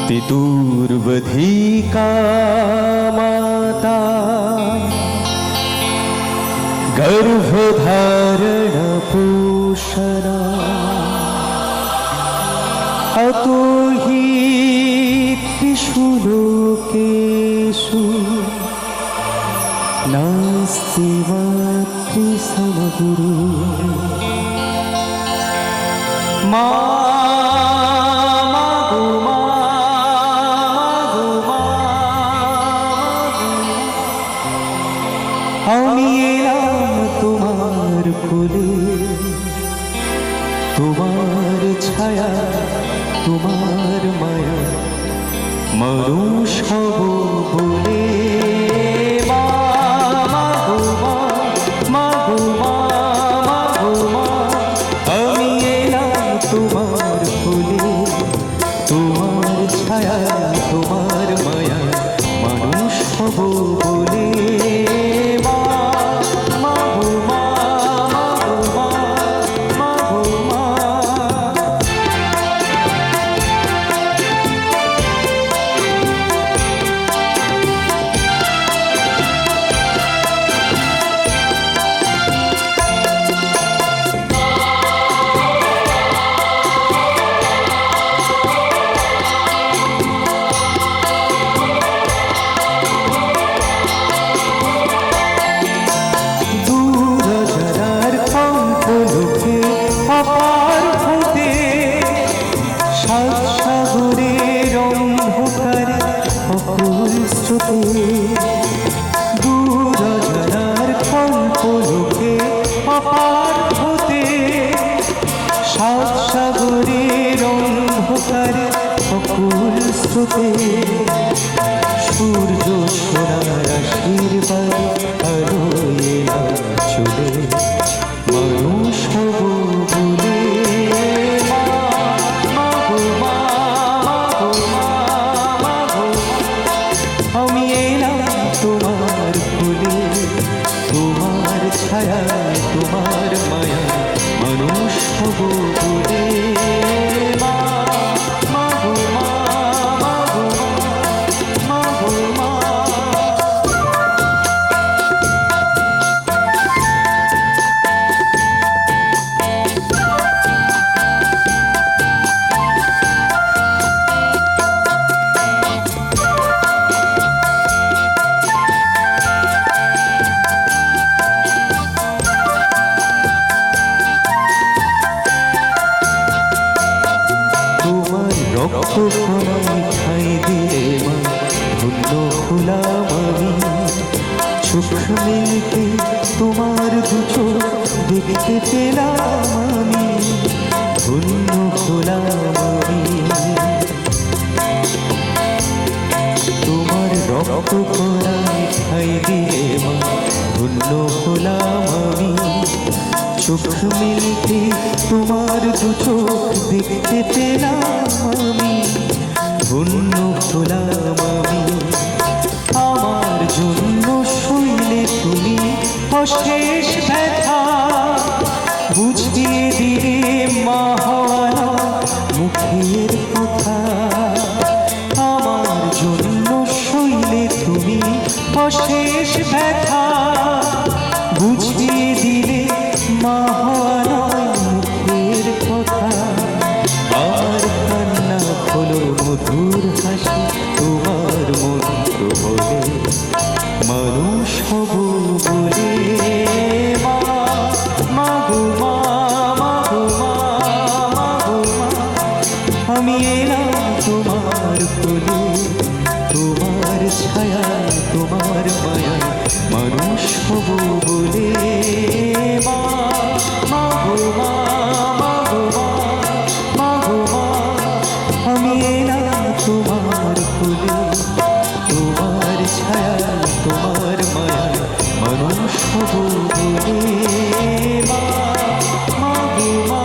पितुर्वधिका माता गर्भधारण पोषणा अतो हि त्रिषु लोकेषु नास्ति मातृसमगुरु আমি এলাম তোমার কোলে, তোমার ছায়া তোমার মায়া মানুষ হব বলে। মা গো মা, আমি এলাম তোমার কোলে, তোমার ছায়া তোমার মায়া মানুষ হব বলে। দূর জানার কল্পলোকে অপার হতে সাত সাগরের অন্ধকারে অকুল স্রোতে সূর্য সোনার আশীর্বাদ আলোয় চলে মানুষ হব বলে। আমি এলাম তোমার কোলে, তোমার ছায়া তোমার মায়া মানুষ হব বলে। রক্ত কণায় ঠাঁই দিয়ে মা ধন্য হলাম আমি, চোখ মেলতে তোমার দুটো দেখতে পেলাম আমি, ধন্য হলাম আমি। তোমার রক্ত কণায় ঠাঁই দিয়ে মা ধন্য হলাম আমি, চোখ মিলতে তোমার দুটো দেখতে পেলাম আমি, ধন্য হলাম আমি। আমার জন্য শুইলে তুমি অশেষ ব্যথা, বুঝিয়ে দিলে মা হওয়ানো মুখের কথা। আমার জন্য শুইলে তুমি অশেষ ব্যথা, বুঝিয়ে দিলে মা হওয়ানো মুখের কথা। আর কান্না হলো মধুর হাসি তোমার মন্ত্র বলে মানুষ হব বলে। মা গো মা, আমি এলাম তোমার কোলে, তোমার ছায়া তোমার মায়া মানুষ হব বলে। আমি এলাম তোমার কোলে, তোমার ছায়া তোমার মায়া মানুষ হব বলে। মা গো মা।